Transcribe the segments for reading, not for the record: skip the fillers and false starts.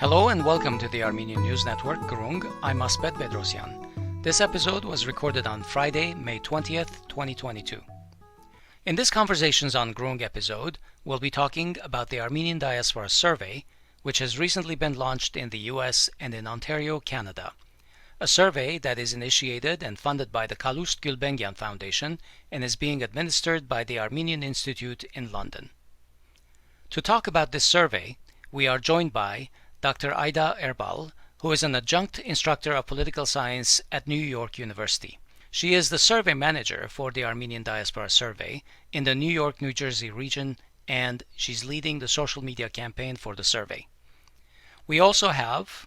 Hello and welcome to the Armenian News Network, Grung. I'm Asbed Bedrossian. This episode was recorded on Friday, May 20th, 2022. In this Conversations on Grung episode, we'll be talking about the Armenian Diaspora survey, which has recently been launched in the US and in Ontario, Canada. A survey that is initiated and funded by the Hratch Tchilingirian Foundation and is being administered by the Armenian Institute in London. To talk about this survey, we are joined by Dr. Ayda Erbal, who is an adjunct instructor of political science at New York University. She is the survey manager for the Armenian Diaspora survey in the New York, New Jersey region, and she's leading the social media campaign for the survey. We also have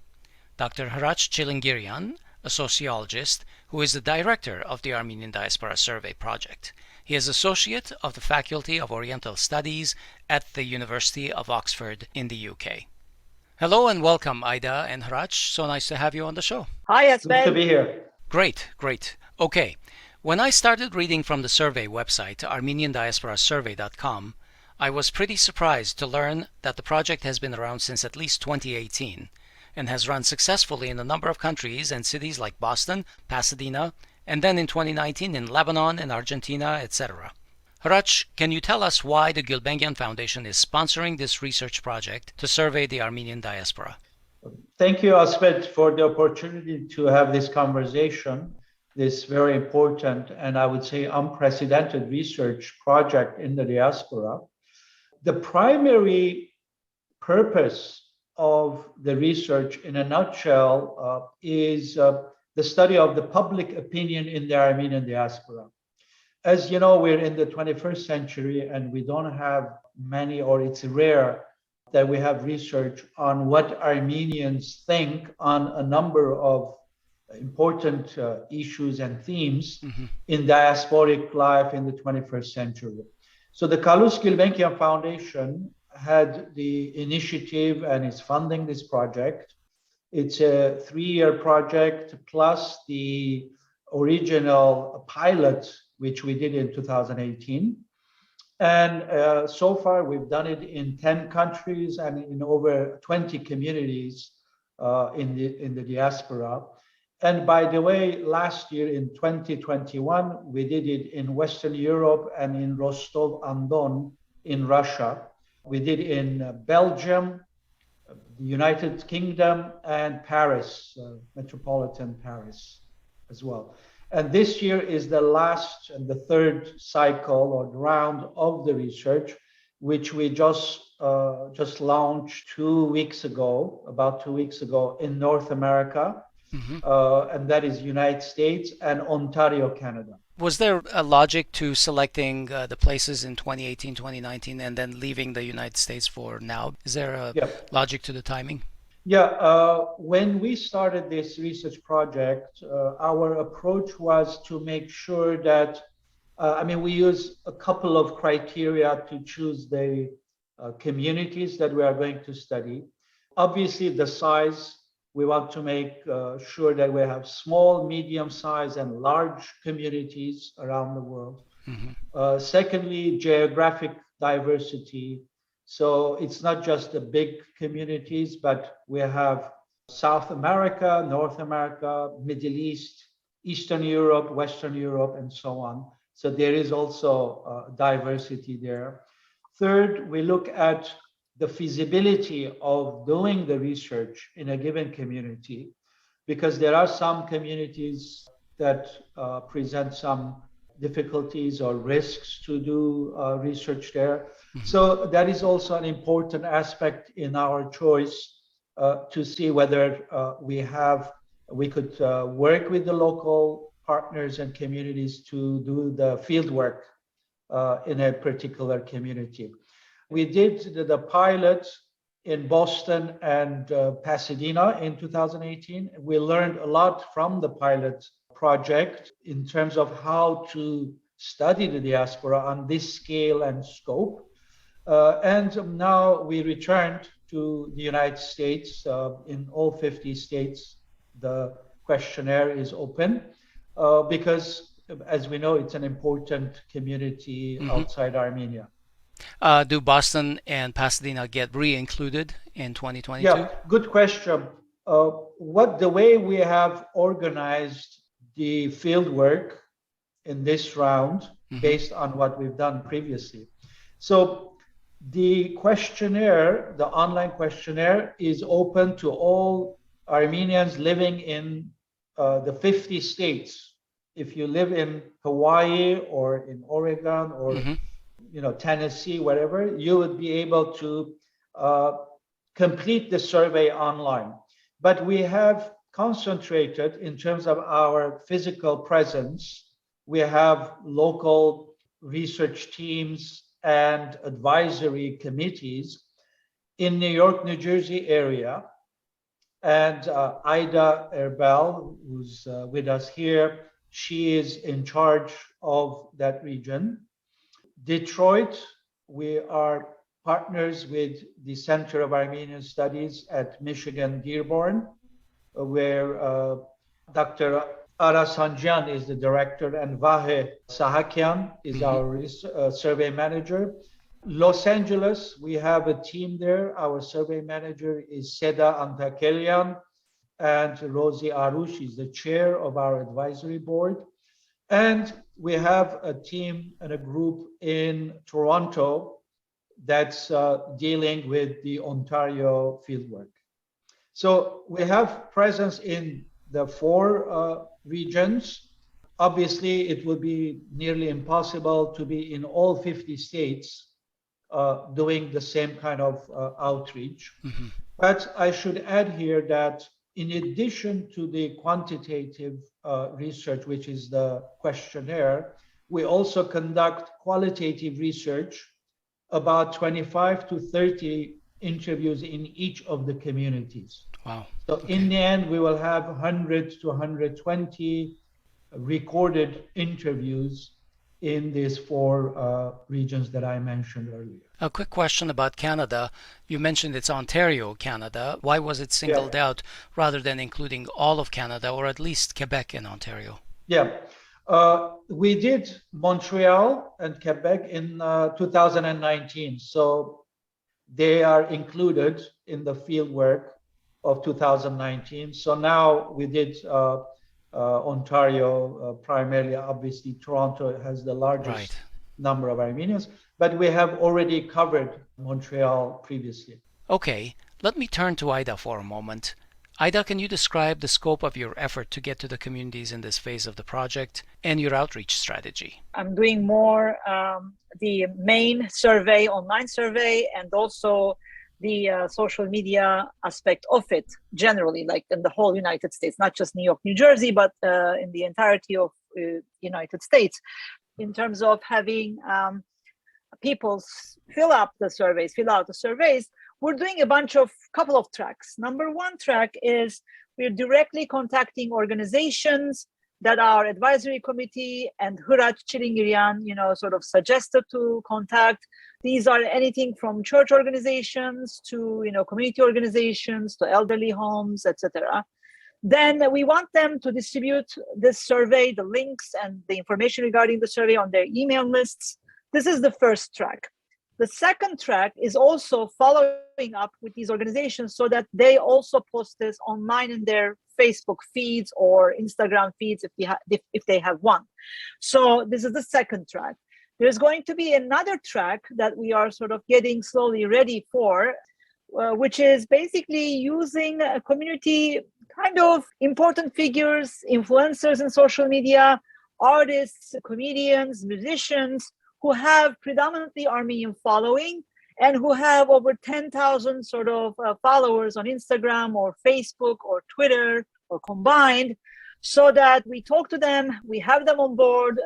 Dr. Hratch Tchilingirian, a sociologist, who is the director of the Armenian Diaspora survey project. He is associate of the Faculty of Oriental Studies at the University of Oxford in the UK. Hello and welcome, Ayda and Hratch. So nice to have you on the show. Hi, Asbed. Good to be here. Great. Okay. When I started reading from the survey website, ArmenianDiasporaSurvey.com, I was pretty surprised to learn that the project has been around since at least 2018 and has run successfully in a number of countries and cities like Boston, Pasadena, and then in 2019 in Lebanon and Argentina, etc. Hratch, can you tell us why the Tchilingirian Foundation is sponsoring this research project to survey the Armenian diaspora? Thank you, Asbed, for the opportunity to have this conversation, this very important and I would say unprecedented research project in the diaspora. The primary purpose of the research in a nutshell is the study of the public opinion in the Armenian diaspora. As you know, we're in the 21st century and we don't have many, or it's rare that we have research on what Armenians think on a number of important issues and themes in diasporic life in the 21st century. So the Hratch Tchilingirian Foundation had the initiative and is funding this project. It's a 3-year project plus the original pilot which we did in 2018. And so far, we've done it in 10 countries and in over 20 communities in the diaspora. And by the way, last year in 2021, we did it in Western Europe and in Rostov-on-Don in Russia. We did in Belgium, the United Kingdom, and Paris, metropolitan Paris as well. And this year is the last and the third cycle or round of the research, which we just launched about 2 weeks ago in North America, and that is United States and Ontario, Canada. Was there a logic to selecting the places in 2018, 2019, and then leaving the United States for now? Is there a logic to the timing? Yeah, when we started this research project, our approach was to make sure that, we use a couple of criteria to choose the communities that we are going to study. Obviously, the size, we want to make sure that we have small, medium size, and large communities around the world. Secondly, geographic diversity. So it's not just the big communities, but we have South America, North America, Middle East, Eastern Europe, Western Europe, and so on. So there is also diversity there. Third, we look at the feasibility of doing the research in a given community, because there are some communities that present some difficulties or risks to do research there. So that is also an important aspect in our choice to see whether we could work with the local partners and communities to do the fieldwork in a particular community. We did the pilot in Boston and Pasadena in 2018. We learned a lot from the pilot project in terms of how to study the diaspora on this scale and scope. And now we returned to the United States. In all 50 states, the questionnaire is open because, as we know, it's an important community outside Armenia. Do Boston and Pasadena get re-included in 2022? Yeah, good question. The way we have organized the field work in this round, based on what we've done previously. So the questionnaire, the online questionnaire, is open to all Armenians living in the 50 states. If you live in Hawaii or in Oregon or Tennessee, wherever, you would be able to complete the survey online. But we have concentrated in terms of our physical presence. We have local research teams and advisory committees in New York, New Jersey area. And Ayda Erbal, who's with us here, she is in charge of that region. Detroit, we are partners with the Center of Armenian Studies at Michigan Dearborn, where Dr. Aras Sanjian is the director and Vahe Sahakian is our survey manager. Los Angeles, we have a team there. Our survey manager is Seda Antakelian, and Rosie Arush is the chair of our advisory board. And we have a team and a group in Toronto that's dealing with the Ontario fieldwork. So we have presence in the four regions. Obviously, it would be nearly impossible to be in all 50 states doing the same kind of outreach. But I should add here that in addition to the quantitative research, which is the questionnaire, we also conduct qualitative research, about 25 to 30 interviews in each of the communities. Wow. So in the end, we will have 100 to 120 recorded interviews in these four regions that I mentioned earlier. A quick question about Canada. You mentioned it's Ontario, Canada. Why was it singled out rather than including all of Canada, or at least Quebec and Ontario? Yeah. We did Montreal and Quebec in 2019. So they are included in the fieldwork of 2019. So now we did Ontario primarily. Obviously, Toronto has the largest number of Armenians, but we have already covered Montreal previously. Okay, let me turn to Ayda for a moment. Ayda, can you describe the scope of your effort to get to the communities in this phase of the project and your outreach strategy? I'm doing more the main survey, online survey, and also the social media aspect of it generally, like in the whole United States, not just New York, New Jersey, but in the entirety of United States, in terms of having people fill out the surveys. We're doing couple of tracks. Number one track is we're directly contacting organizations that our advisory committee and Hratch Tchilingirian, sort of suggested to contact. These are anything from church organizations to, community organizations to elderly homes, etc. Then we want them to distribute this survey, the links and the information regarding the survey on their email lists. This is the first track. The second track is also following up with these organizations so that they also post this online in their Facebook feeds or Instagram feeds if they have one. So this is the second track. There's going to be another track that we are sort of getting slowly ready for, which is basically using a community kind of important figures, influencers in social media, artists, comedians, musicians, who have predominantly Armenian following and who have over 10,000 sort of followers on Instagram or Facebook or Twitter or combined, so that we talk to them, we have them on board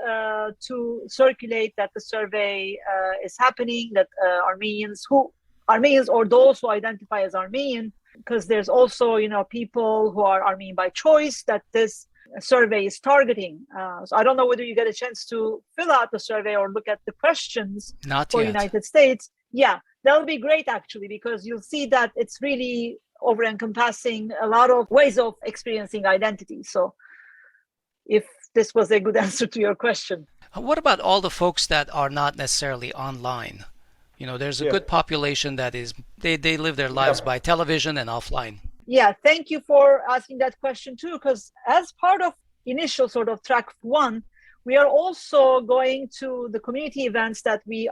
to circulate that the survey is happening, that Armenians or those who identify as Armenian, because there's also, people who are Armenian by choice that this survey is targeting. So I don't know whether you get a chance to fill out the survey or look at the questions for United States. Yeah, that would be great actually, because you'll see that it's really over encompassing a lot of ways of experiencing identity. So if this was a good answer to your question. What about all the folks that are not necessarily online? There's a Yeah. good population that is, they live their lives by television and offline. Yeah, thank you for asking that question too, because as part of initial sort of track one, we are also going to the community events that we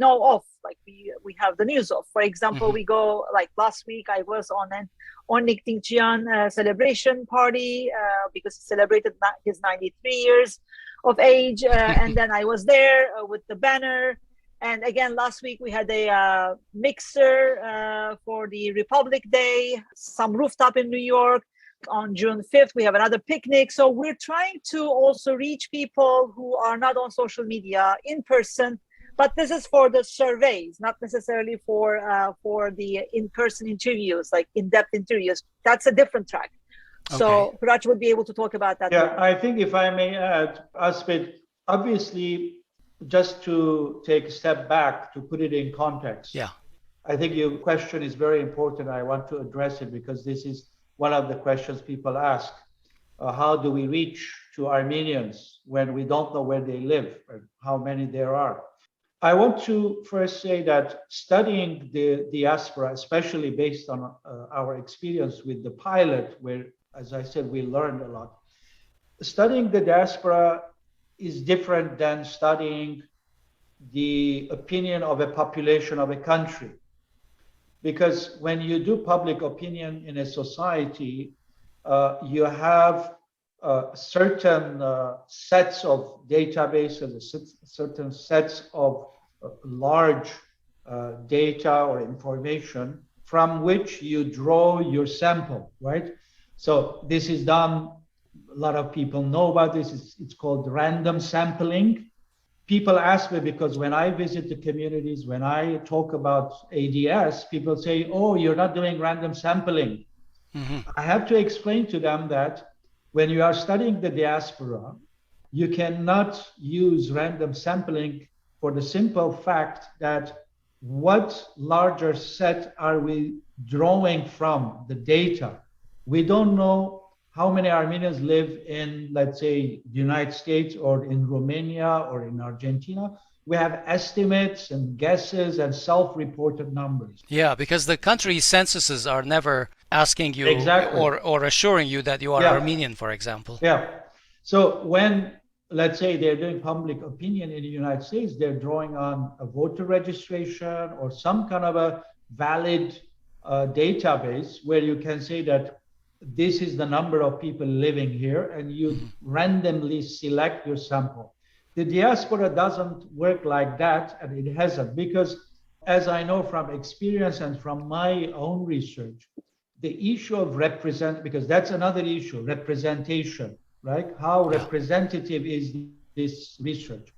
know of, like we have the news of. For example, we go, like last week I was on an Hratch Tchilingirian celebration party because he celebrated his 93 years of age, and then I was there with the banner. And again, last week we had a mixer for the Republic Day, some rooftop in New York. On June 5th, we have another picnic. So we're trying to also reach people who are not on social media in person, but this is for the surveys, not necessarily for the in-person interviews, like in-depth interviews. That's a different track. Okay. So Hratch would be able to talk about that. Yeah, I think if I may add, Asbed, obviously, just to take a step back to put it in context. Yeah. I think your question is very important. I want to address it because this is one of the questions people ask. How do we reach to Armenians when we don't know where they live and how many there are? I want to first say that studying the diaspora, especially based on our experience with the pilot, where, as I said, we learned a lot. Studying the diaspora is different than studying the opinion of a population of a country. Because when you do public opinion in a society, you have certain sets of databases, certain sets of large data or information from which you draw your sample, right? So this is done, a lot of people know about this, it's called random sampling. People ask me, because when I visit the communities, when I talk about ADS, people say, oh, you're not doing random sampling. I have to explain to them that when you are studying the diaspora, you cannot use random sampling for the simple fact that what larger set are we drawing from the data? We don't know how many Armenians live in, let's say, the United States or in Romania or in Argentina. We have estimates and guesses and self-reported numbers. Yeah, because the country censuses are never asking you or assuring you that you are Armenian, for example. Yeah. So when, let's say, they're doing public opinion in the United States, they're drawing on a voter registration or some kind of a valid database where you can say that this is the number of people living here, and you randomly select your sample. The diaspora doesn't work like that, and it hasn't, because as I know from experience and from my own research, the issue of because that's another issue, representation, right? How representative is this research?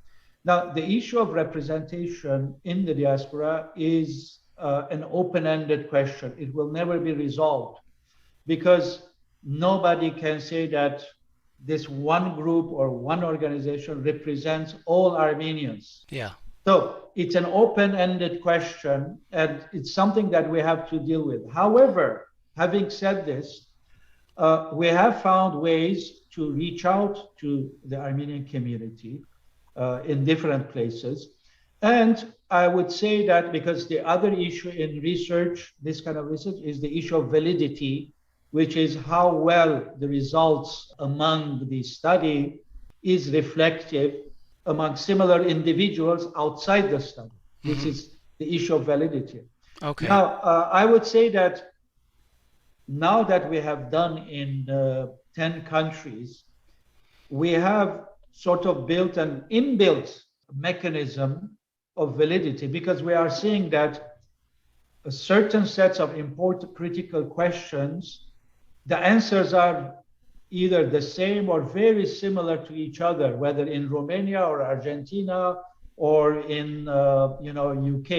Now, the issue of representation in the diaspora is an open-ended question. It will never be resolved, because nobody can say that this one group or one organization represents all Armenians. Yeah. So it's an open-ended question, and it's something that we have to deal with. However, having said this, we have found ways to reach out to the Armenian community in different places. And I would say that because the other issue in research, this kind of research, is the issue of validity, which is how well the results among the study is reflective among similar individuals outside the study. This is the issue of validity. Okay. Now, I would say that now that we have done in 10 countries, we have sort of built an inbuilt mechanism of validity, because we are seeing that certain sets of important critical questions, the answers are either the same or very similar to each other, whether in Romania or Argentina or in UK.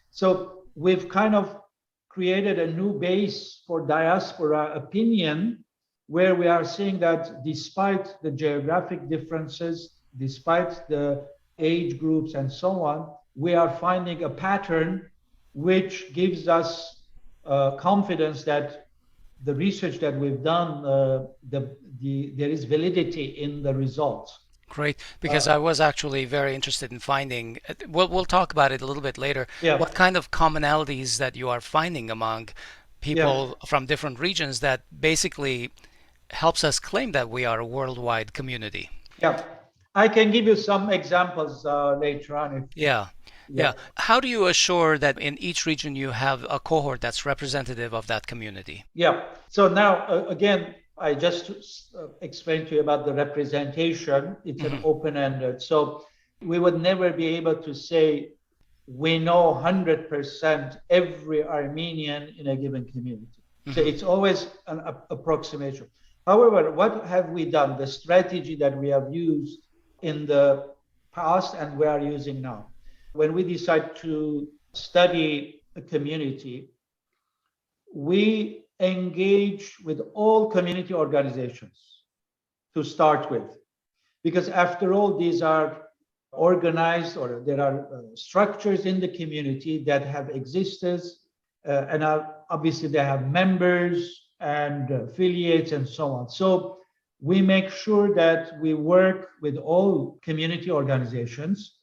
So we've kind of created a new base for diaspora opinion, where we are seeing that despite the geographic differences, despite the age groups and so on, we are finding a pattern which gives us confidence that the research that we've done, there is validity in the results. Great, because I was actually very interested in finding, we'll talk about it a little bit later, Yeah, what kind of commonalities that you are finding among yeah, people from different regions that basically helps us claim that we are a worldwide community. yeah. I can give you some examples later on if, Yeah, yeah. yeah. How do you assure that in each region you have a cohort that's representative of that community? Yeah. So now, again, I just explained to you about the representation. It's an Hmm. open-ended. So we would never be able to say we know 100% every Armenian in a given community. So Hmm. it's always an approximation. However, what have we done? The strategy that we have used in the past and we are using now. When we decide to study a community, we engage with all community organizations to start with, because after all, these are organized, or there are structures in the community that have existed, and obviously they have members and affiliates and so on. So we make sure that we work with all community organizations.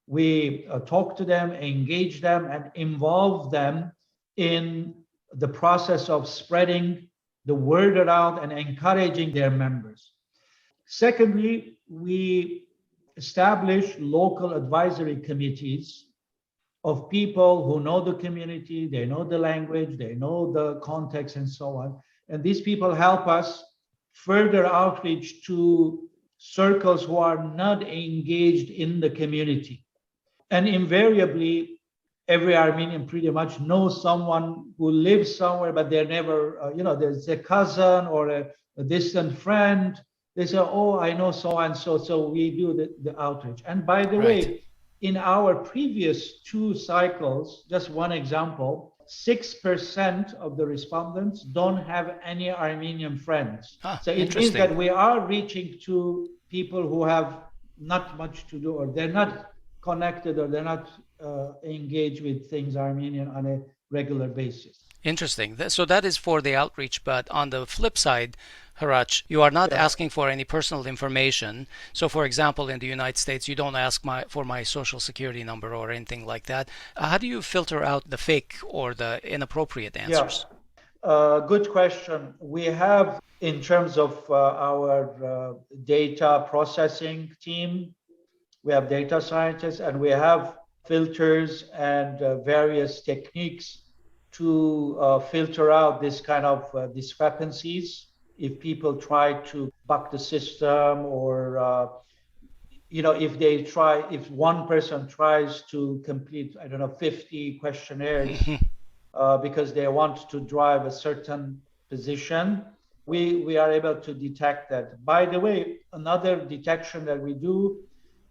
We talk to them, engage them, and involve them in the process of spreading the word around and encouraging their members. Secondly, we establish local advisory committees of people who know the community, they know the language, they know the context, and so on. And these people help us further outreach to circles who are not engaged in the community. And invariably, every Armenian pretty much knows someone who lives somewhere, but they're never, there's a cousin or a distant friend. They say, oh, I know so and so. So we do the outreach. And by the Right. way, in our previous two cycles, just one example, 6% of the respondents don't have any Armenian friends. Ah, So it means interesting. that we are reaching to people who have not much to do, or they're not connected, or they're not engaged with things Armenian on a regular basis. Interesting. So that is for the outreach, but on the flip side, Hratch, you are not Yeah. asking for any personal information. So, for example, in the United States, you don't ask for my social security number or anything like that. How do you filter out the fake or the inappropriate Yeah. answers? Good question. We have, in terms of our data processing team, we have data scientists, and we have filters and various techniques to filter out this kind of discrepancies. If people try to buck the system, or if one person tries to complete, I don't know, 50 questionnaires because they want to drive a certain position, we are able to detect that. By the way, another detection that we do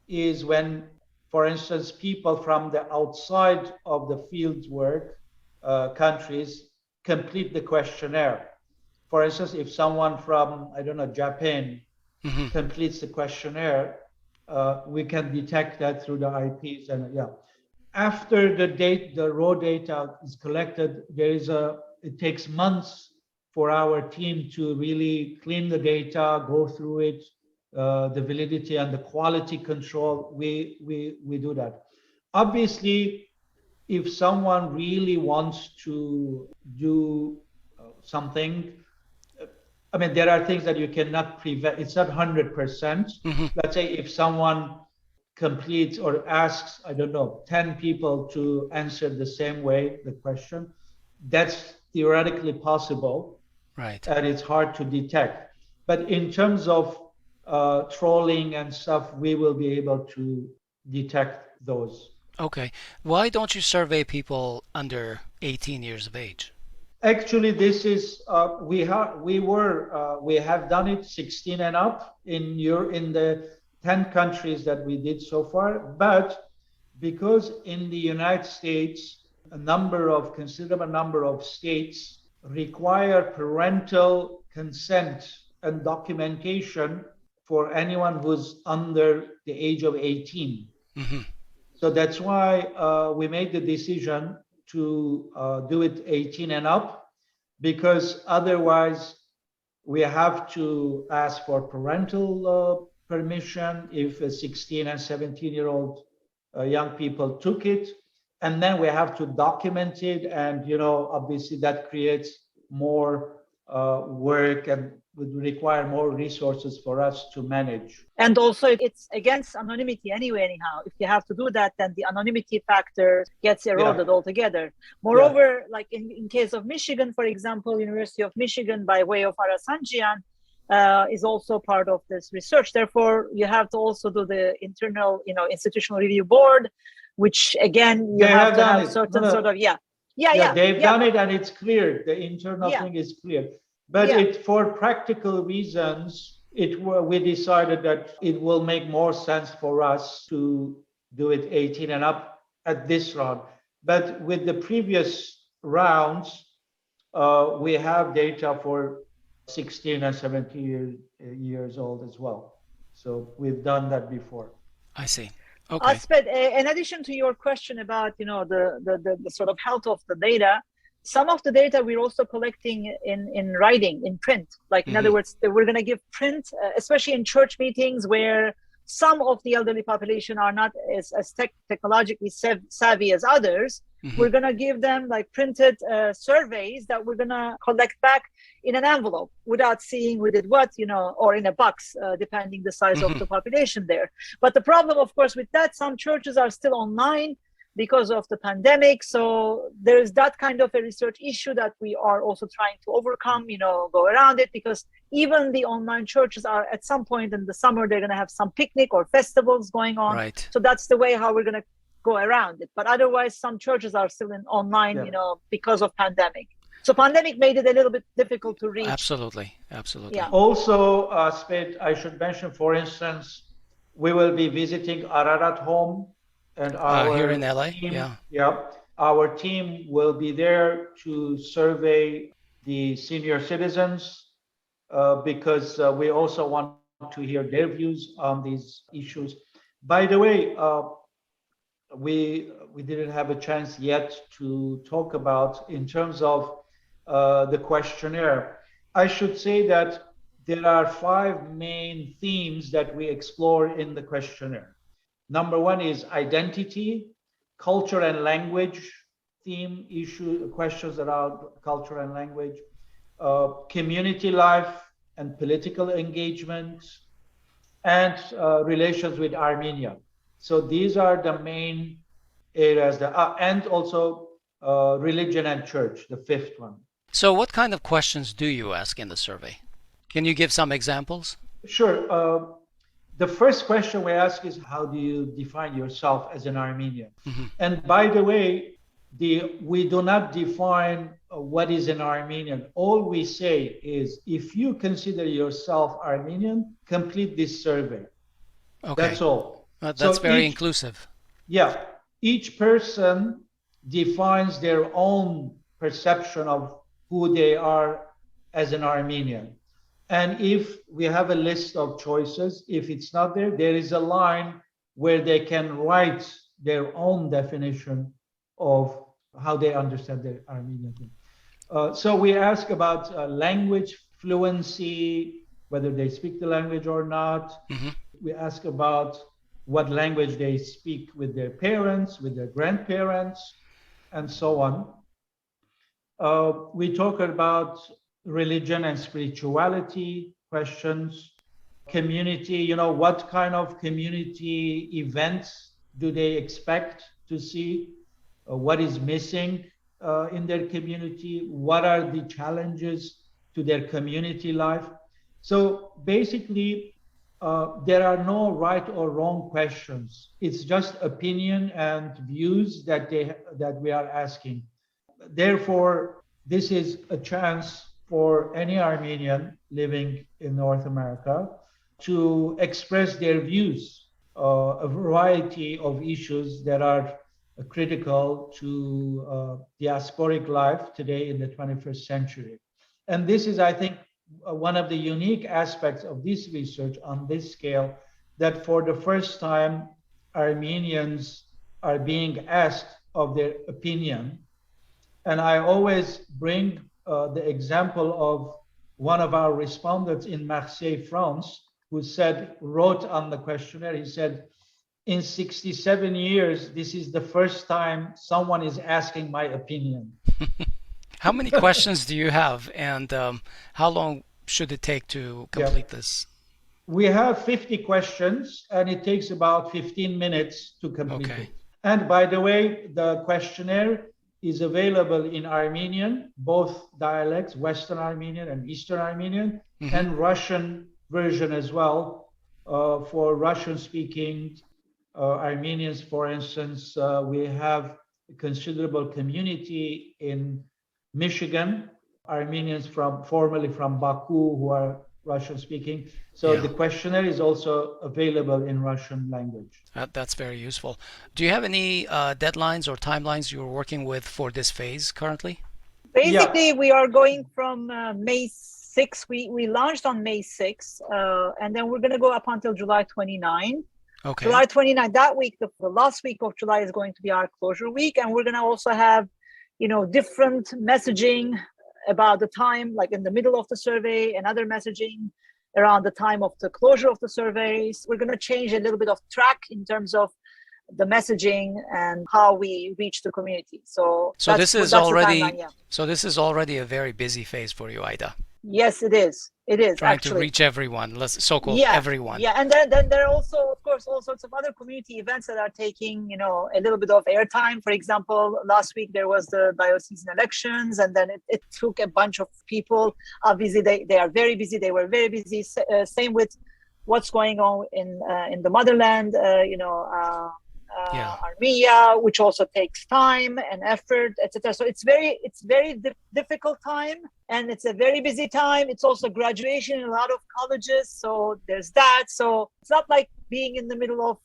is when, for instance, people from the outside of the fieldwork countries complete the questionnaire. For instance, if someone from, I don't know, Japan Hmm. completes the questionnaire, we can detect that through the IPs. And yeah, after the raw data is collected, it takes months for our team to really clean the data, go through it, the validity and the quality control. We do that. Obviously, if someone really wants to do something, I mean, there are things that you cannot prevent. It's not 100%. Hmm. Let's say if someone completes or asks, I don't know, 10 people to answer the same way the question, that's theoretically possible, Right. and it's hard to detect. But in terms of trolling and stuff, we will be able to detect those. Okay. Why don't you survey people under 18 years of age? Actually, this is we have done it 16 and up in the 10 countries that we did so far, but because in the United States considerable number of states require parental consent and documentation for anyone who's under the age of 18. Hmm. So that's why we made the decision to do it 18 and up, because otherwise we have to ask for parental permission if a 16 and 17-year-old young people took it. And then we have to document it. And, obviously that creates more work and would require more resources for us to manage. And also it's against anonymity anyway, anyhow. If you have to do that, then the anonymity factor gets eroded altogether. Moreover, like in case of Michigan, for example, University of Michigan, by way of Arasanjian, is also part of this research. Therefore, you have to also do the internal, institutional review board, which again, you have to have certain sort of, they've done it and it's clear. The internal thing is clear. But for practical reasons, we decided that it will make more sense for us to do it 18 and up at this round. But with the previous rounds, we have data for 16 and 17 years old as well. So we've done that before. I see. Okay. Asbed, in addition to your question about the sort of health of the data, some of the data we're also collecting in writing, in print. Like in other words, we're going to give print, especially in church meetings where some of the elderly population are not as technologically savvy as others. We're going to give them like printed surveys that we're going to collect back in an envelope without seeing who did what, or in a box, depending the size of the population there. But the problem, of course, with that, some churches are still online because of the pandemic. So there's that kind of a research issue that we are also trying to overcome, go around it, because even the online churches are at some point in the summer, they're going to have some picnic or festivals going on. Right. So that's the way how we're going to go around it. But otherwise, some churches are still in online, because of pandemic. So pandemic made it a little bit difficult to reach. Absolutely. Yeah. Also, Asbed, I should mention, for instance, we will be visiting Ararat Home. And our here in LA, team, our team will be there to survey the senior citizens because we also want to hear their views on these issues. By the way, we didn't have a chance yet to talk about in terms of the questionnaire. I should say that there are 5 main themes that we explore in the questionnaire. Number 1 is identity, culture and language theme issue, questions around culture and language, community life and political engagement, and relations with Armenia. So these are the main areas, and also religion and church, the 5th one. So what kind of questions do you ask in the survey? Can you give some examples? Sure. The first question we ask is, how do you define yourself as an Armenian? And by the way, we do not define what is an Armenian. All we say is, if you consider yourself Armenian, complete this survey. Okay. That's all. That's very inclusive. Yeah. Each person defines their own perception of who they are as an Armenian. And if we have a list of choices, if it's not there, there is a line where they can write their own definition of how they understand the Armenian thing. So we ask about language fluency, whether they speak the language or not. We ask about what language they speak with their parents, with their grandparents, and so on. We talk about religion and spirituality questions, community, what kind of community events do they expect to see? What is missing in their community? What are the challenges to their community life? So basically, there are no right or wrong questions. It's just opinion and views that we are asking. Therefore, this is a chance for any Armenian living in North America to express their views, a variety of issues that are critical to diasporic life today in the 21st century. And this is, I think, one of the unique aspects of this research on this scale, that for the first time, Armenians are being asked of their opinion. And I always bring the example of one of our respondents in Marseille, France, who wrote on the questionnaire, he said, in 67 years, this is the first time someone is asking my opinion. How many questions do you have, and how long should it take to complete this? We have 50 questions, and it takes about 15 minutes to complete it. And by the way, the questionnaire is available in Armenian, both dialects, Western Armenian and Eastern Armenian, and Russian version as well, for Russian-speaking Armenians. For instance, we have a considerable community in Michigan, Armenians formerly from Baku who are Russian speaking. So the questionnaire is also available in Russian language. That's very useful. Do you have any deadlines or timelines you're working with for this phase currently? Basically, we are going from May 6th. We launched on May 6th, and then we're going to go up until July 29. Okay. July 29, that week, the last week of July is going to be our closure week. And we're going to also have, different messaging about the time, like in the middle of the survey, and other messaging around the time of the closure of the surveys. We're going to change a little bit of track in terms of the messaging and how we reach the community. So this is already a very busy phase for you, Ayda. Yes, it is. It is trying actually to reach everyone, so-called everyone. Yeah, and then there are also, of course, all sorts of other community events that are taking, a little bit of airtime. For example, last week there was the diocesan elections, and then it took a bunch of people. Obviously, they are very busy. They were very busy. Same with what's going on in the motherland. Armenia, which also takes time and effort, etc. So it's very difficult time, and it's a very busy time. It's also graduation in a lot of colleges, so there's that. So it's not like being in the middle of,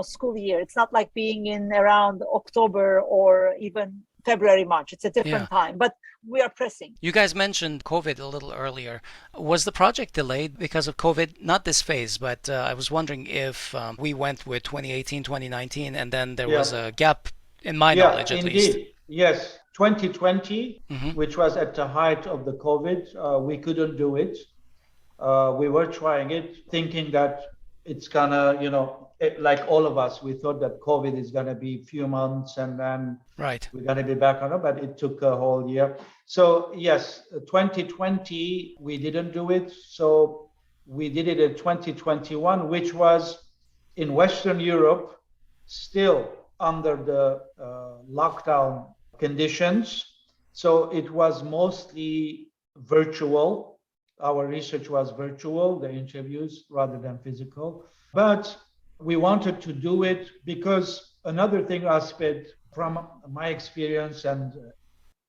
school year. It's not like being in around October or even February, March. It's a different time, but we are pressing. You guys mentioned COVID a little earlier. Was the project delayed because of COVID? Not this phase, but I was wondering if we went with 2018, 2019, and then there was a gap, in my knowledge at least. Yes, 2020, which was at the height of the COVID, we couldn't do it. We were trying it, thinking that it's gonna, like all of us, we thought that COVID is gonna be a few months and then we're gonna be back on it, but it took a whole year. So yes, 2020, we didn't do it. So we did it in 2021, which was in Western Europe, still under the lockdown conditions. So it was mostly virtual. Our research was virtual, the interviews rather than physical. But we wanted to do it because another thing, Asbed, from my experience and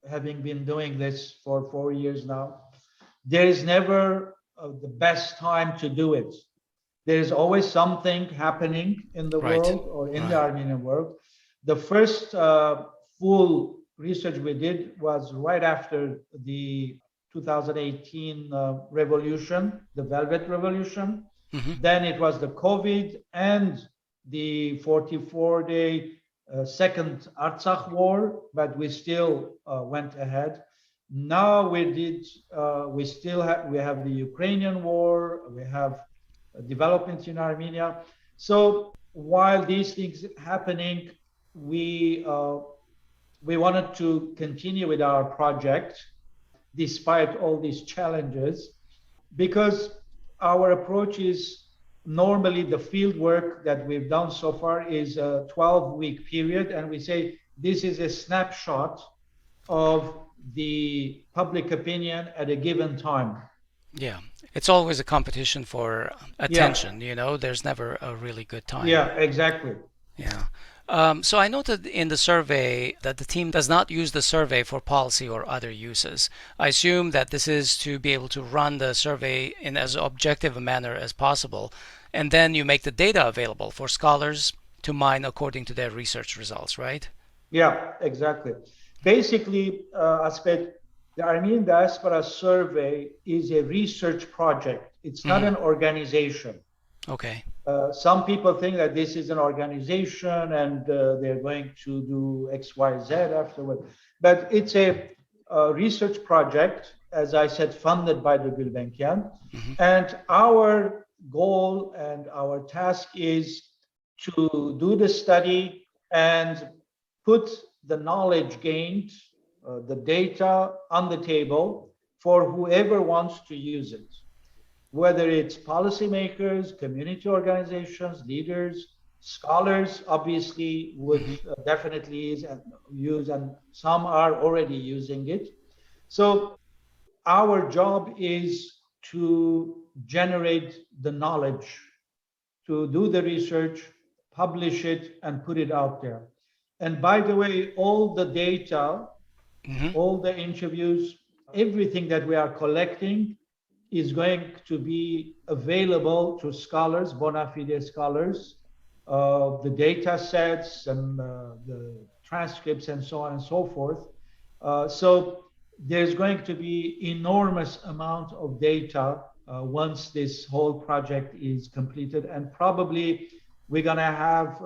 having been doing this for 4 years now, there is never the best time to do it. There is always something happening in the world or in the Armenian world. The first full research we did was right after the 2018 revolution, the Velvet Revolution. Then it was the COVID and the 44-day second Artsakh war, but we still went ahead. Now we have the Ukrainian war, we have developments in Armenia. So while these things happening, we wanted to continue with our project despite all these challenges, because our approach is normally the field work that we've done so far is a 12-week period, and we say this is a snapshot of the public opinion at a given time. Yeah, it's always a competition for attention, there's never a really good time. Yeah, exactly. Yeah. So I noted in the survey that the team does not use the survey for policy or other uses. I assume that this is to be able to run the survey in as objective a manner as possible, and then you make the data available for scholars to mine according to their research results, right? Yeah, exactly. Basically, Asbed, the Armenian Diaspora survey is a research project. It's not an organization. Okay. Some people think that this is an organization and they're going to do X, Y, Z afterward. But it's a research project, as I said, funded by the Gulbenkian. And our goal and our task is to do the study and put the knowledge gained, the data on the table for whoever wants to use it, whether it's policymakers, community organizations, leaders, scholars obviously would definitely use, and some are already using it. So our job is to generate the knowledge, to do the research, publish it, and put it out there. And by the way, all the data, all the interviews, everything that we are collecting is going to be available to scholars, bona fide scholars, the data sets and the transcripts and so on and so forth. So there's going to be enormous amount of data once this whole project is completed, and probably we're going to have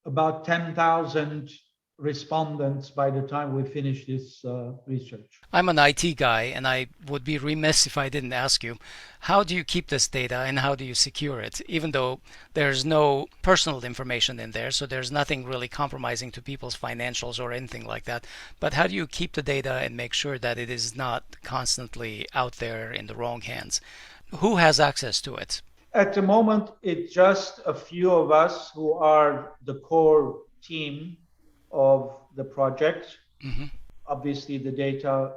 about 10,000 respondents by the time we finish this research. I'm an IT guy, and I would be remiss if I didn't ask you, how do you keep this data and how do you secure it? Even though there's no personal information in there, so there's nothing really compromising to people's financials or anything like that. But how do you keep the data and make sure that it is not constantly out there in the wrong hands? Who has access to it? At the moment, it's just a few of us who are the core team of the project. Obviously, the data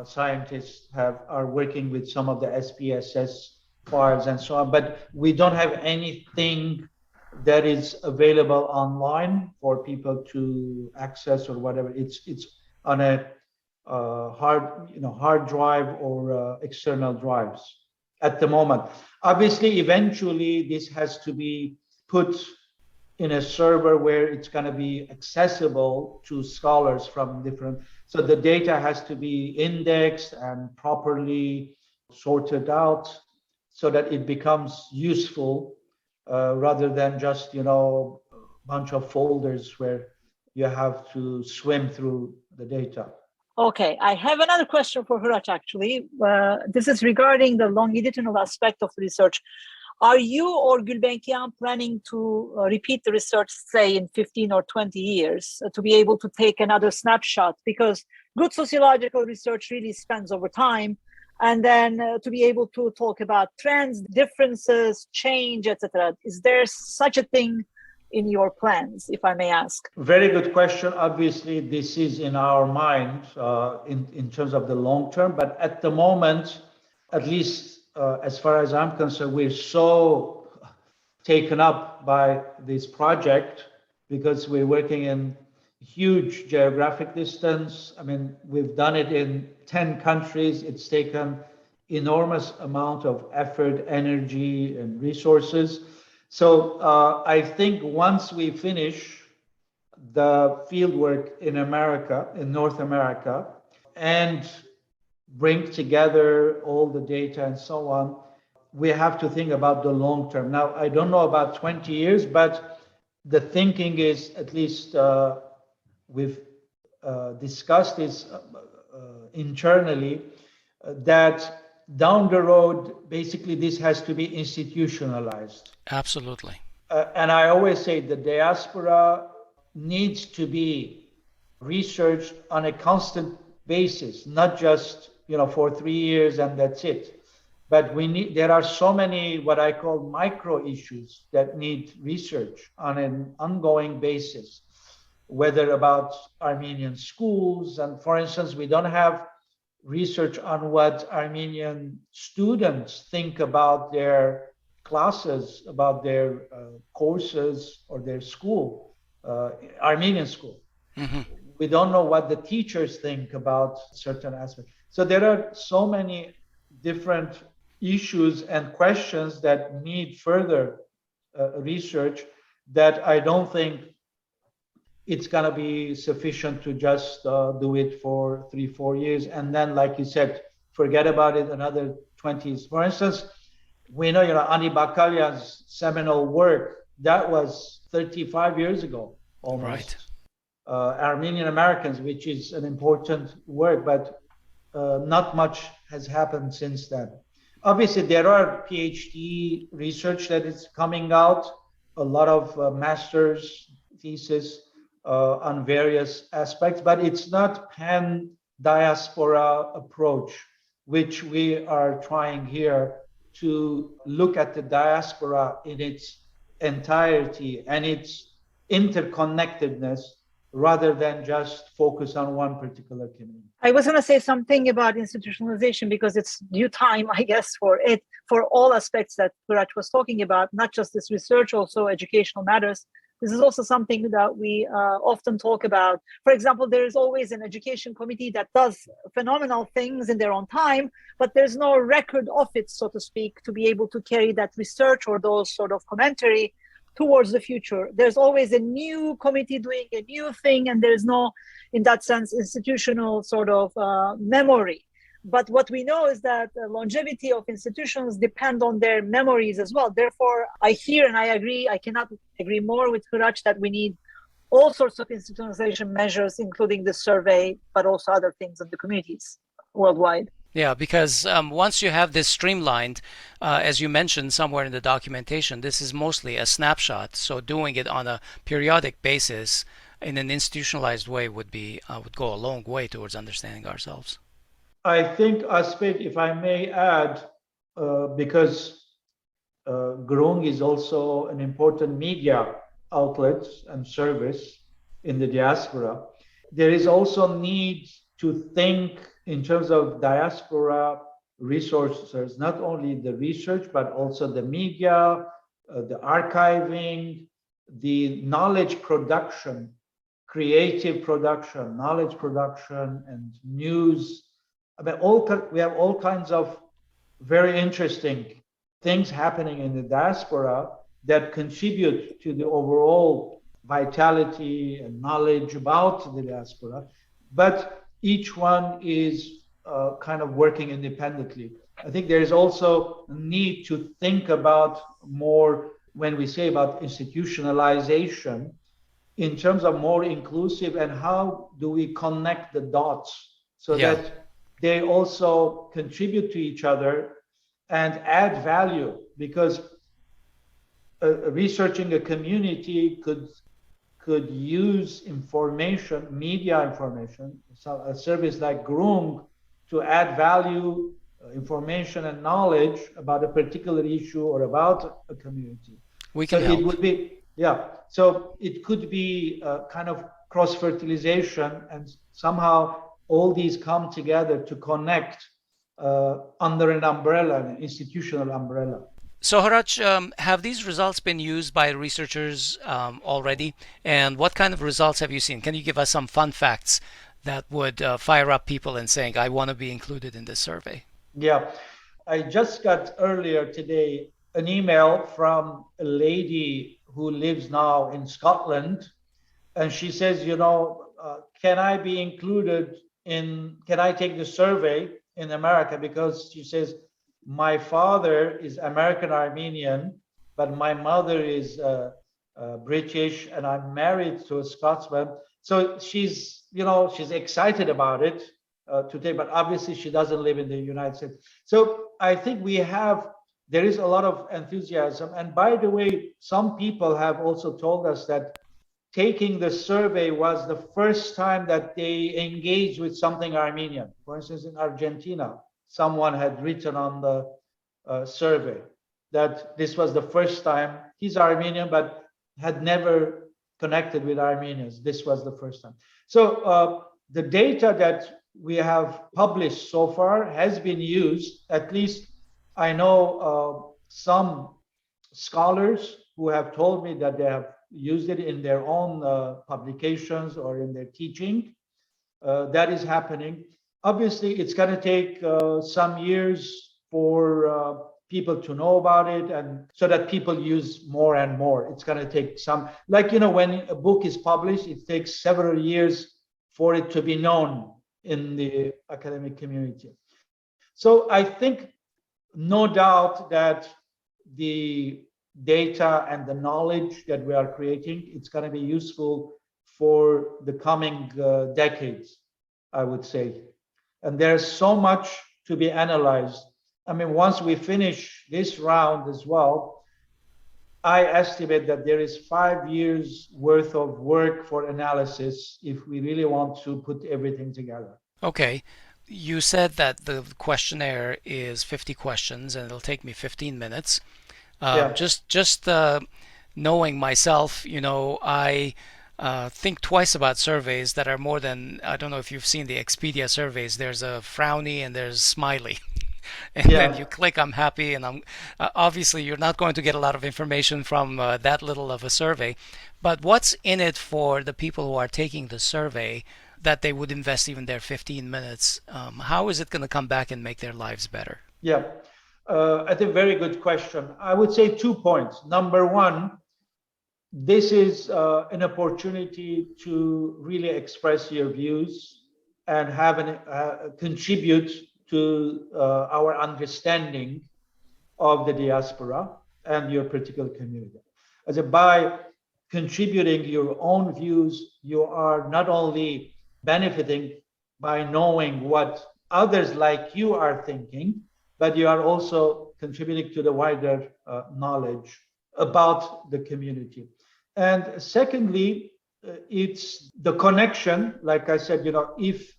scientists are working with some of the SPSS files and so on, but we don't have anything that is available online for people to access or whatever. It's on a hard drive or external drives at the moment. Obviously, eventually, this has to be put in a server where it's going to be accessible to scholars from different, so the data has to be indexed and properly sorted out so that it becomes useful rather than just, a bunch of folders where you have to swim through the data. Okay, I have another question for Hratch actually. This is regarding the longitudinal aspect of the research. Are you or Gulbenkian planning to repeat the research, say, in 15 or 20 years to be able to take another snapshot? Because good sociological research really spans over time. And then to be able to talk about trends, differences, change, etc. Is there such a thing in your plans, if I may ask? Very good question. Obviously, this is in our mind in terms of the long term. But at the moment, at least as far as I'm concerned, we're so taken up by this project because we're working in huge geographic distance. I mean, we've done it in 10 countries. It's taken enormous amount of effort, energy, and resources. So I think once we finish the fieldwork in America, in North America, and bring together all the data and so on, we have to think about the long term. Now, I don't know about 20 years, but the thinking is, at least we've discussed this internally, that down the road, basically this has to be institutionalized. Absolutely. And I always say the diaspora needs to be researched on a constant basis, not just for 3 years and that's it. But there are so many what I call micro issues that need research on an ongoing basis, whether about Armenian schools. And for instance, we don't have research on what Armenian students think about their classes, about their courses or their school, Armenian school. We don't know what the teachers think about certain aspects. So there are so many different issues and questions that need further research that I don't think it's going to be sufficient to just do it for 3-4 years. And then, like you said, forget about it another 20 years. For instance, we know, Ani Bakalyan's seminal work, that was 35 years ago, almost. Right. Armenian Americans, which is an important work, but not much has happened since then. Obviously, there are PhD research that is coming out, a lot of master's thesis on various aspects, but it's not pan-diaspora approach, which we are trying here to look at the diaspora in its entirety and its interconnectedness rather than just focus on one particular community. I was going to say something about institutionalization because it's due time, I guess, for it, for all aspects that Hratch was talking about, not just this research, also educational matters. This is also something that we often talk about. For example, there is always an education committee that does phenomenal things in their own time, but there's no record of it, so to speak, to be able to carry that research or those sort of commentary towards the future. There's always a new committee doing a new thing, and there's no, in that sense, institutional sort of memory. But what we know is that the longevity of institutions depend on their memories as well. Therefore, I hear and I agree, I cannot agree more with Hratch that we need all sorts of institutionalization measures, including the survey, but also other things in the communities worldwide. Yeah, because once you have this streamlined, as you mentioned somewhere in the documentation, this is mostly a snapshot. So doing it on a periodic basis in an institutionalized way would go a long way towards understanding ourselves. I think, Asbed, if I may add, because Grung is also an important media outlet and service in the diaspora, there is also need to think in terms of diaspora resources, not only the research, but also the media, the archiving, the knowledge production, creative production, knowledge production, and news. I mean, we have all kinds of very interesting things happening in the diaspora that contribute to the overall vitality and knowledge about the diaspora, but each one is kind of working independently. I think there is also a need to think about more when we say about institutionalization in terms of more inclusive and how do we connect the dots so that they also contribute to each other and add value, because researching a community could use information, media information, so a service like Grung, to add value, information and knowledge about a particular issue or about a community. We can help. It would be, so it could be kind of cross-fertilization, and somehow all these come together to connect under an umbrella, an institutional umbrella. So, Hratch, have these results been used by researchers already? And what kind of results have you seen? Can you give us some fun facts that would fire up people in saying, I want to be included in this survey? Yeah, I just got earlier today an email from a lady who lives now in Scotland. And she says, can I be included can I take the survey in America? Because she says, my father is American Armenian, but my mother is British, and I'm married to a Scotsman. So she's excited about it today, but obviously she doesn't live in the United States. So I think there is a lot of enthusiasm. And by the way, some people have also told us that taking the survey was the first time that they engaged with something Armenian. For instance, in Argentina, someone had written on the survey that this was the first time. He's Armenian, but had never connected with Armenians. This was the first time. So the data that we have published so far has been used. At least I know some scholars who have told me that they have used it in their own publications or in their teaching. That is happening. Obviously, it's going to take some years for people to know about it, and so that people use more and more. It's going to take some, when a book is published, it takes several years for it to be known in the academic community. So I think no doubt that the data and the knowledge that we are creating, it's going to be useful for the coming decades, I would say. And there's so much to be analyzed. I mean, once we finish this round as well, I estimate that there is 5 years worth of work for analysis if we really want to put everything together. Okay. You said that the questionnaire is 50 questions and it'll take me 15 minutes. Yeah. Just knowing myself, I think twice about surveys that are more than, I don't know if you've seen the Expedia surveys. There's a frowny and there's smiley. And then you click I'm happy, and I'm obviously you're not going to get a lot of information from that little of a survey. But what's in it for the people who are taking the survey that they would invest even their 15 minutes? How is it going to come back and make their lives better? Yeah. I think very good question. I would say 2 points. Number one, this is an opportunity to really express your views and have contribute to our understanding of the diaspora and your particular community. By contributing your own views, you are not only benefiting by knowing what others like you are thinking, but you are also contributing to the wider knowledge about the community. And secondly, it's the connection. Like I said, if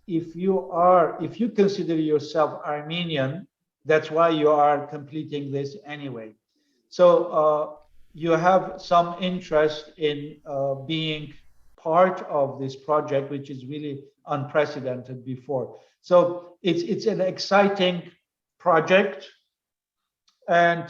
you consider yourself Armenian, that's why you are completing this anyway. So you have some interest in being part of this project, which is really unprecedented before. So it's an exciting project, and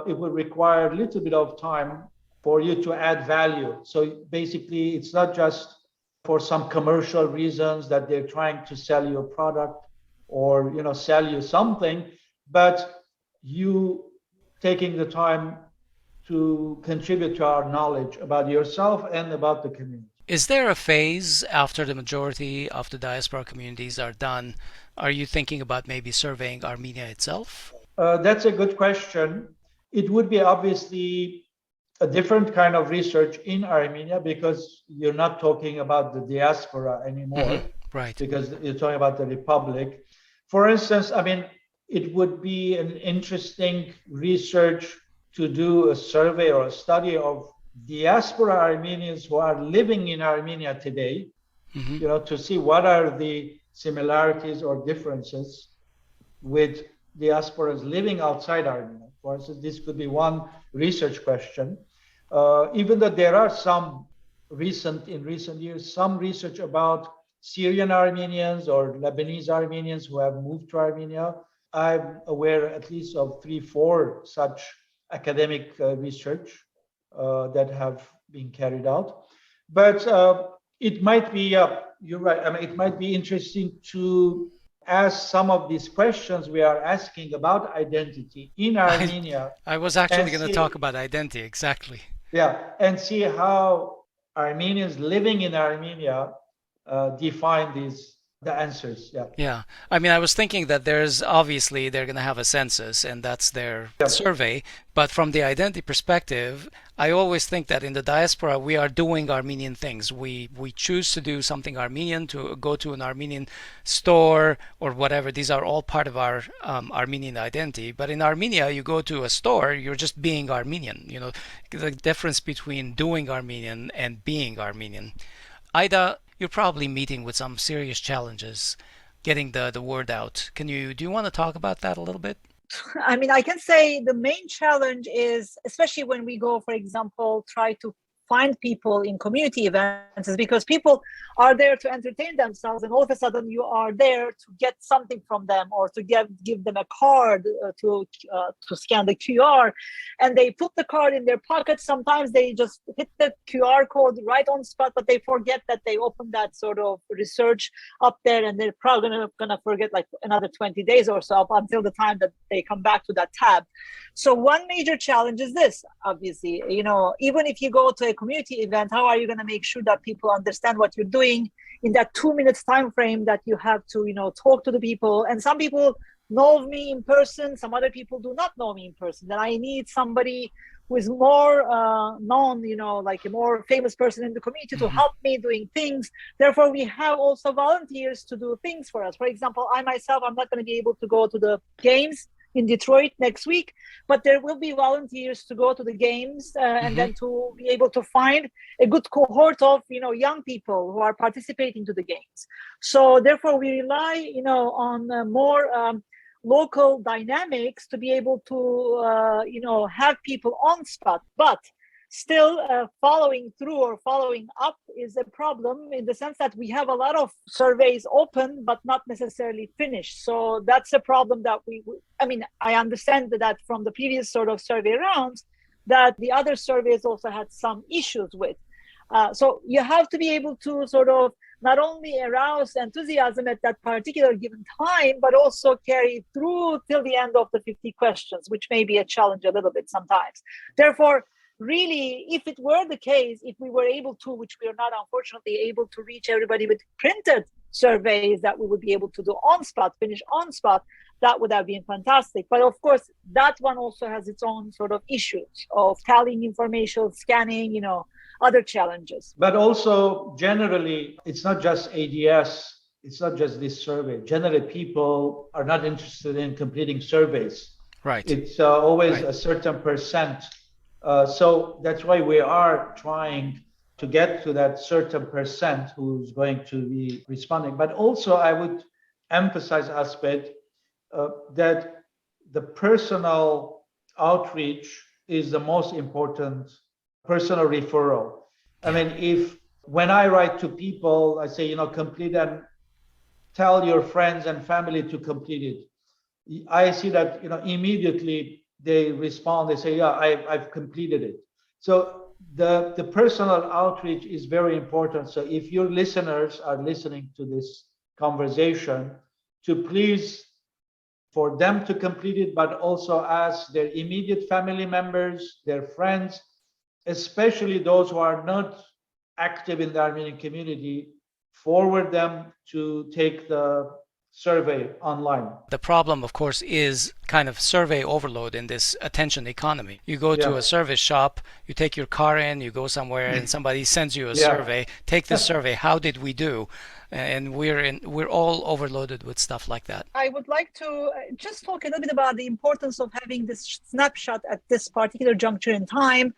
it will require a little bit of time for you to add value. So basically, it's not just for some commercial reasons that they're trying to sell you a product or sell you something, but you taking the time to contribute to our knowledge about yourself and about the community. Is there a phase after the majority of the diaspora communities are done? Are you thinking about maybe surveying Armenia itself? That's a good question. It would be obviously a different kind of research in Armenia because you're not talking about the diaspora anymore, right? Because you're talking about the republic. For instance, I mean, it would be an interesting research to do a survey or a study of diaspora Armenians who are living in Armenia today, to see what are the similarities or differences with diasporas living outside Armenia. For instance, this could be one research question. Even though there are some in recent years, some research about Syrian Armenians or Lebanese Armenians who have moved to Armenia. I'm aware at least of 3-4 such academic research that have been carried out. But it might be, you're right, I mean, it might be interesting to ask some of these questions we are asking about identity in Armenia. I was actually going to talk about identity, exactly. Yeah, and see how Armenians living in Armenia define the answers. Yeah. I mean, I was thinking that they're going to have a census and that's their survey. But from the identity perspective, I always think that in the diaspora, we are doing Armenian things. We choose to do something Armenian, to go to an Armenian store or whatever. These are all part of our Armenian identity. But in Armenia, you go to a store, you're just being Armenian. The difference between doing Armenian and being Armenian. Ayda, you're probably meeting with some serious challenges getting the word out. Do you want to talk about that a little bit? I mean, I can say the main challenge is, especially when we go, for example, try to find people in community events, is because people are there to entertain themselves, and all of a sudden you are there to get something from them or to give them a card to scan the QR, and they put the card in their pocket. Sometimes they just hit the QR code right on spot, but they forget that they opened that sort of research up there, and they're probably gonna forget like another 20 days or so up until the time that they come back to that tab. So one major challenge is this, obviously, even if you go to a community event, how are you going to make sure that people understand what you're doing in that 2 minutes time frame that you have to, talk to the people? And some people know me in person, some other people do not know me in person. Then I need somebody who is more known, like a more famous person in the community to help me doing things. Therefore, we have also volunteers to do things for us. For example, I myself, I'm not going to be able to go to the games in Detroit next week, but there will be volunteers to go to the games and then to be able to find a good cohort of, young people who are participating to the games. So therefore we rely, on more local dynamics to be able to, have people on spot, but still following through or following up is a problem in the sense that we have a lot of surveys open but not necessarily finished. So that's a problem that I understand that from the previous sort of survey rounds that the other surveys also had some issues with. So you have to be able to sort of not only arouse enthusiasm at that particular given time, but also carry through till the end of the 50 questions, which may be a challenge a little bit sometimes. Therefore, really, if it were the case, if we were able to, which we are not unfortunately able to reach everybody with printed surveys that we would be able to do on spot, finish on spot, that would have been fantastic. But of course, that one also has its own sort of issues of tallying information, scanning, other challenges. But also, generally, it's not just ADS, it's not just this survey. Generally, people are not interested in completing surveys. Right. It's always a certain percent. So that's why we are trying to get to that certain percent who's going to be responding. But also, I would emphasize, Asbed, that the personal outreach is the most important, personal referral. I mean, when I write to people, I say, complete and tell your friends and family to complete it. I see that, immediately they respond, they say, yeah, I've completed it. So the personal outreach is very important. So if your listeners are listening to this conversation, to please, for them to complete it, but also ask their immediate family members, their friends, especially those who are not active in the Armenian community, forward them to take the survey online. The problem, of course, is kind of survey overload in this attention economy. You go to a service shop, you take your car in, you go somewhere, and somebody sends you a survey. Take this survey. How did we do? And we're all overloaded with stuff like that. I would like to just talk a little bit about the importance of having this snapshot at this particular juncture in time.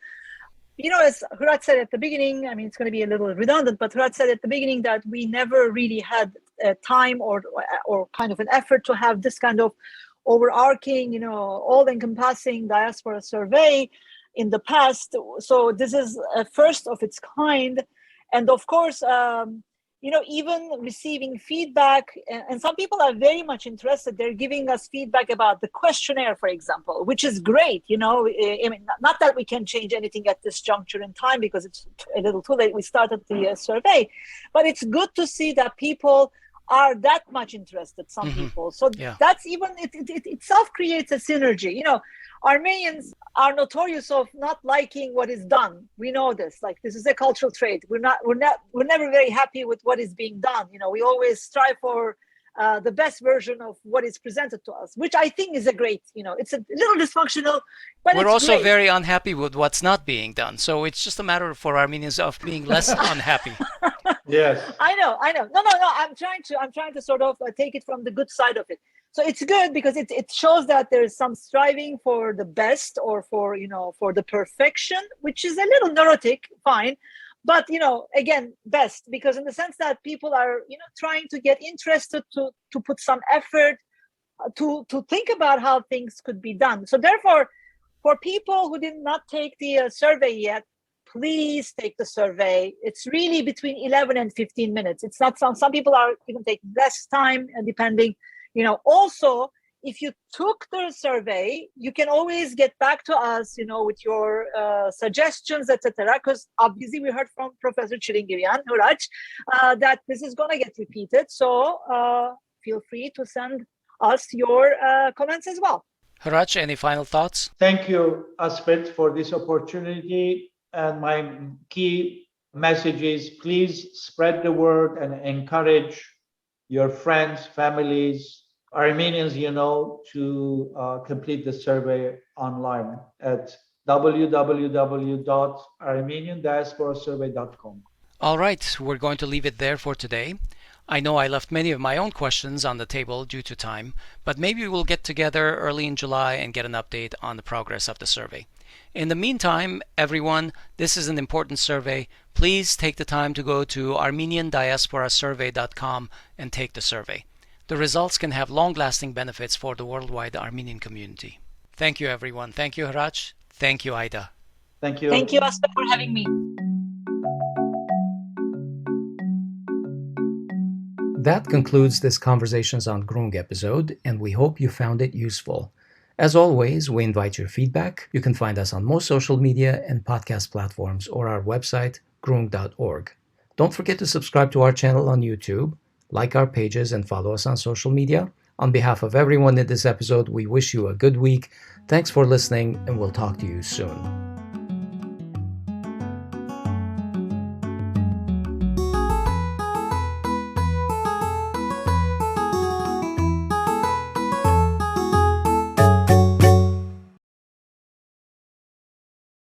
As Hratch said at the beginning, it's going to be a little redundant, but Hratch said at the beginning that we never really had time or kind of an effort to have this kind of overarching, all-encompassing diaspora survey in the past. So this is a first of its kind. And of course, even receiving feedback, and some people are very much interested. They're giving us feedback about the questionnaire, for example, which is great. Not that we can change anything at this juncture in time because it's a little too late. We started the survey, but it's good to see that people are that much interested, some people. So that's even, it itself creates a synergy. Armenians are notorious of not liking what is done. We know this. Like, this is a cultural trait. We're never very happy with what is being done. We always strive for the best version of what is presented to us, which I think is a great, it's a little dysfunctional, but we're it's also great. very unhappy with what's not being done. So it's just a matter for Armenians of being less unhappy. Yes. I know. No. I'm trying to sort of take it from the good side of it. So it's good because it shows that there is some striving for the best or for the perfection, which is a little neurotic, fine. But, again, best, because in the sense that people are, trying to get interested to put some effort to think about how things could be done. So therefore, for people who did not take the survey yet, please take the survey. It's really between 11 and 15 minutes. It's not some people are even taking less time, and depending, also, if you took the survey, you can always get back to us, with your suggestions, etc. Because obviously we heard from Professor Tchilingirian, Hratch, that this is going to get repeated. So feel free to send us your comments as well. Hratch, any final thoughts? Thank you, Asbed, for this opportunity. And my key message is, please spread the word and encourage your friends, families, Armenians, to complete the survey online at www.armeniandiasporasurvey.com. All right, we're going to leave it there for today. I know I left many of my own questions on the table due to time, but maybe we'll get together early in July and get an update on the progress of the survey. In the meantime, everyone, this is an important survey. Please take the time to go to armeniandiasporasurvey.com and take the survey. The results can have long-lasting benefits for the worldwide Armenian community. Thank you, everyone. Thank you, Hratch. Thank you, Ayda. Thank you. Thank you, Asbed, for having me. That concludes this Conversations on Grung episode, and we hope you found it useful. As always, we invite your feedback. You can find us on most social media and podcast platforms or our website, grung.org. Don't forget to subscribe to our channel on YouTube, like our pages, and follow us on social media. On behalf of everyone in this episode, we wish you a good week. Thanks for listening, and we'll talk to you soon.